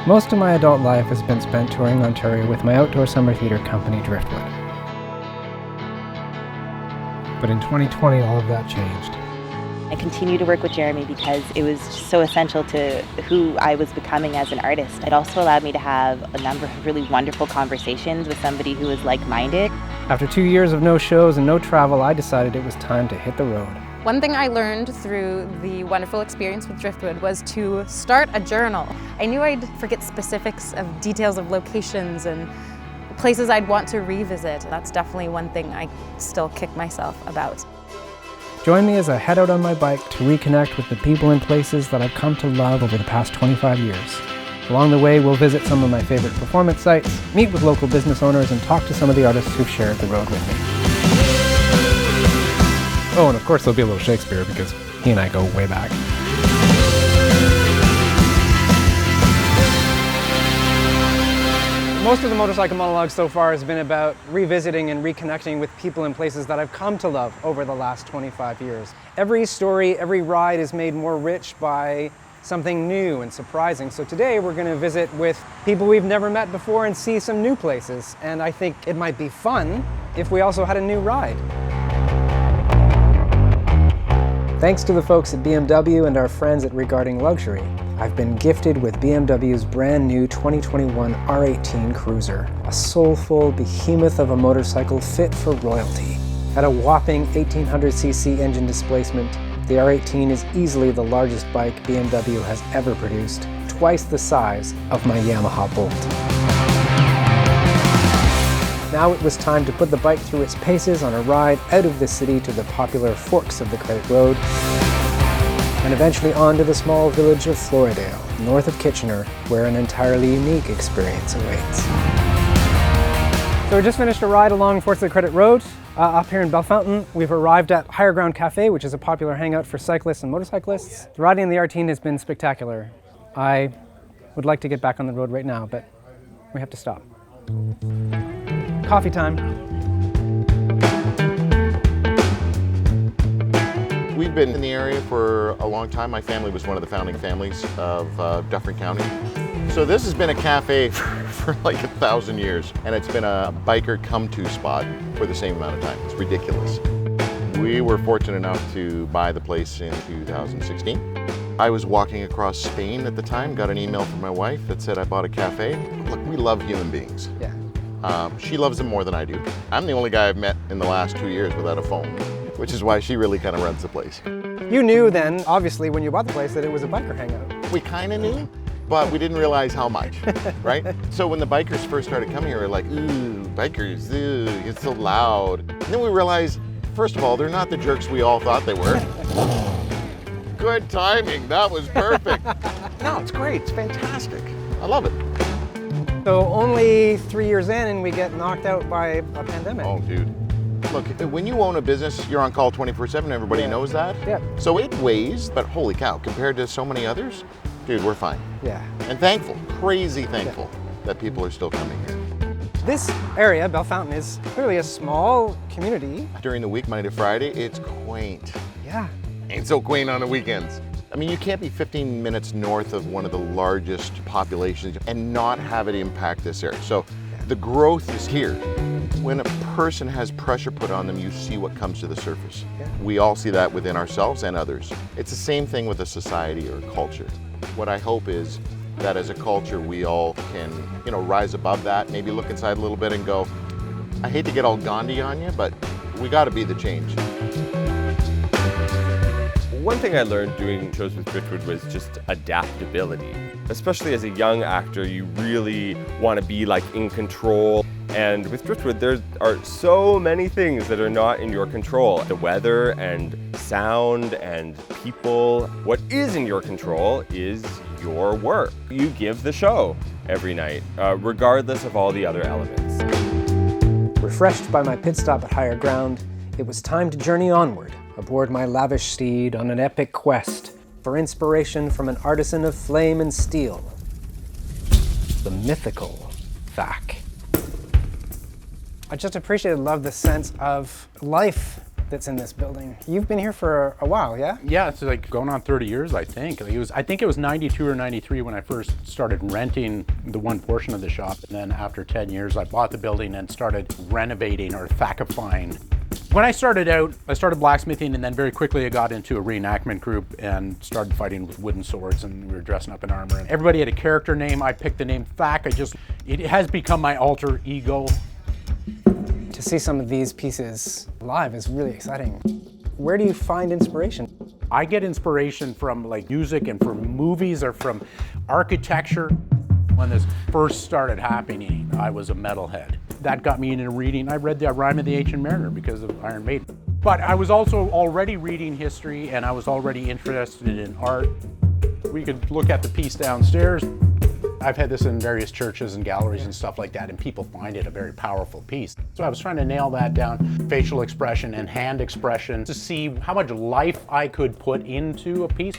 Most of my adult life has been spent touring Ontario with my outdoor summer theatre company, Driftwood. But in 2020, all of that changed. I continue to work with Jeremy because it was just so essential to who I was becoming as an artist. It also allowed me to have a number of really wonderful conversations with somebody who was like-minded. After 2 years of no shows and no travel, I decided it was time to hit the road. One thing I learned through the wonderful experience with Driftwood was to start a journal. I knew I'd forget specifics of details of locations and places I'd want to revisit. That's definitely one thing I still kick myself about. Join me as I head out on my bike to reconnect with the people and places that I've come to love over the past 25 years. Along the way, we'll visit some of my favorite performance sites, meet with local business owners, and talk to some of the artists who've shared the road with me. Oh, and of course there'll be a little Shakespeare because he and I go way back. Most of the motorcycle monologues so far has been about revisiting and reconnecting with people and places that I've come to love over the last 25 years. Every story, every ride is made more rich by something new and surprising. So today we're going to visit with people we've never met before and see some new places. And I think it might be fun if we also had a new ride. Thanks to the folks at BMW and our friends at Regarding Luxury, I've been gifted with BMW's brand new 2021 R18 Cruiser, a soulful behemoth of a motorcycle fit for royalty. At a whopping 1800cc engine displacement, the R18 is easily the largest bike BMW has ever produced, twice the size of my Yamaha Bolt. Now it was time to put the bike through its paces on a ride out of the city to the popular forks of the Credit Road, and eventually on to the small village of Floridale, north of Kitchener, where an entirely unique experience awaits. So we just finished a ride along Forks of the Credit Road. Up here in Bellefontaine, we've arrived at Higher Ground Cafe, which is a popular hangout for cyclists and motorcyclists. The riding in the R18 has been spectacular. I would like to get back on the road right now, but we have to stop. Coffee time. We've been in the area for a long time. My family was one of the founding families of Dufferin County. So this has been a cafe for like 1,000 years, and it's been a biker come-to spot for the same amount of time. It's ridiculous. We were fortunate enough to buy the place in 2016. I was walking across Spain at the time, got an email from my wife that said I bought a cafe. Look, we love human beings. Yeah. She loves them more than I do. I'm the only guy I've met in the last 2 years without a phone, which is why she really kind of runs the place. You knew then, obviously, when you bought the place that it was a biker hangout. We kind of knew, but we didn't realize how much, right? So when the bikers first started coming here, we were like, ooh, bikers, ooh, it's so loud. And then we realized, first of all, they're not the jerks we all thought they were. Good timing, that was perfect. No, it's great, it's fantastic. I love it. So only 3 years in and we get knocked out by a pandemic. Oh, dude. Look, when you own a business, you're on call 24/7, everybody knows that. Yeah. So it weighs, but holy cow, compared to so many others, dude, we're fine. Yeah. And thankful, crazy thankful that people are still coming here. This area, Bellefontaine, is clearly a small community. During the week, Monday to Friday, it's quaint. Yeah. Ain't so quaint on the weekends. I mean, you can't be 15 minutes north of one of the largest populations and not have it impact this area. So the growth is here. When a person has pressure put on them, you see what comes to the surface. Yeah. We all see that within ourselves and others. It's the same thing with a society or a culture. What I hope is that as a culture, we all can, rise above that, maybe look inside a little bit and go, I hate to get all Gandhi on you, but we got to be the change. One thing I learned doing shows with Driftwood was just adaptability. Especially as a young actor, you really want to be like in control. And with Driftwood, there are so many things that are not in your control. The weather and sound and people. What is in your control is your work. You give the show every night, regardless of all the other elements. Refreshed by my pit stop at Higher Ground, it was time to journey onward aboard my lavish steed on an epic quest for inspiration from an artisan of flame and steel, the mythical Vac. I just appreciated, love the sense of life that's in this building. You've been here for a while, yeah? Yeah, it's like going on 30 years, I think. I think it was 92 or 93 when I first started renting the one portion of the shop. And then after 10 years, I bought the building and started renovating or thakifying. When I started out, I started blacksmithing, and then very quickly I got into a reenactment group and started fighting with wooden swords, and we were dressing up in armor. And everybody had a character name. I picked the name Thak. It has become my alter ego. To see some of these pieces live is really exciting. Where do you find inspiration? I get inspiration from like music and from movies or from architecture. When this first started happening, I was a metalhead. That got me into reading. I read the Rime of the Ancient Mariner because of Iron Maiden. But I was also already reading history, and I was already interested in art. We could look at the piece downstairs. I've had this in various churches and galleries and stuff like that, and people find it a very powerful piece. So I was trying to nail that down, facial expression and hand expression, to see how much life I could put into a piece.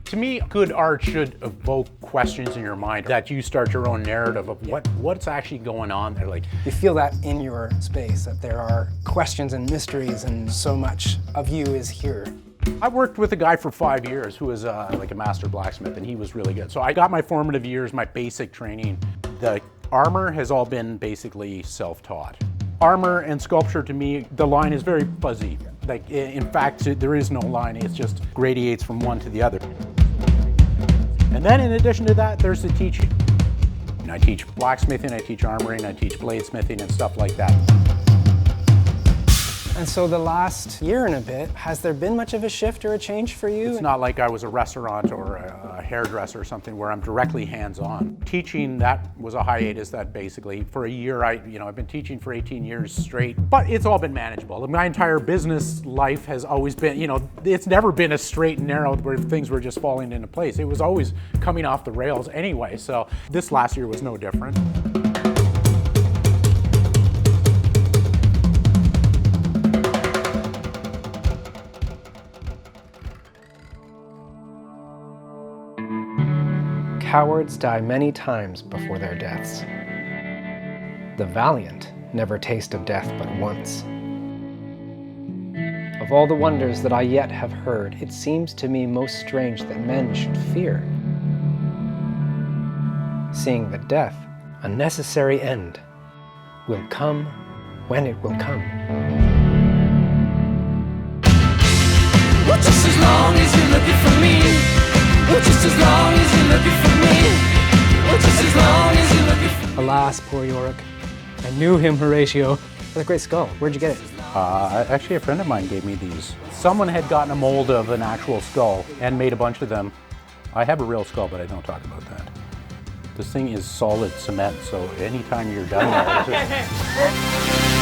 To me, good art should evoke questions in your mind, that you start your own narrative of what's actually going on there. Like, you feel that in your space, that there are questions and mysteries, and so much of you is here. I worked with a guy for 5 years who was like a master blacksmith, and he was really good. So I got my formative years, my basic training. The armor has all been basically self-taught. Armor and sculpture, to me, the line is very fuzzy. Like, in fact, there is no line. It just gradiates from one to the other. And then in addition to that, there's the teaching. And I teach blacksmithing, I teach armoring, I teach bladesmithing and stuff like that. And so the last year and a bit, has there been much of a shift or a change for you? It's not like I was a restaurant or a hairdresser or something where I'm directly hands-on. Teaching, that was a hiatus that basically for a year, I've been teaching for 18 years straight, but it's all been manageable. My entire business life has always been, it's never been a straight and narrow where things were just falling into place. It was always coming off the rails anyway, so this last year was no different. Cowards die many times before their deaths. The valiant never taste of death but once. Of all the wonders that I yet have heard, it seems to me most strange that men should fear, seeing that death, a necessary end, will come when it will come. Well, just as long as you're looking for me. Well, just as long as you're looking for me. Well, just as long as you're looking for me. Alas, poor Yorick. I knew him, Horatio. What a great skull. Where'd you get it? Actually, a friend of mine gave me these. Someone had gotten a mold of an actual skull and made a bunch of them. I have a real skull, but I don't talk about that. This thing is solid cement, so anytime you're done there, it's just...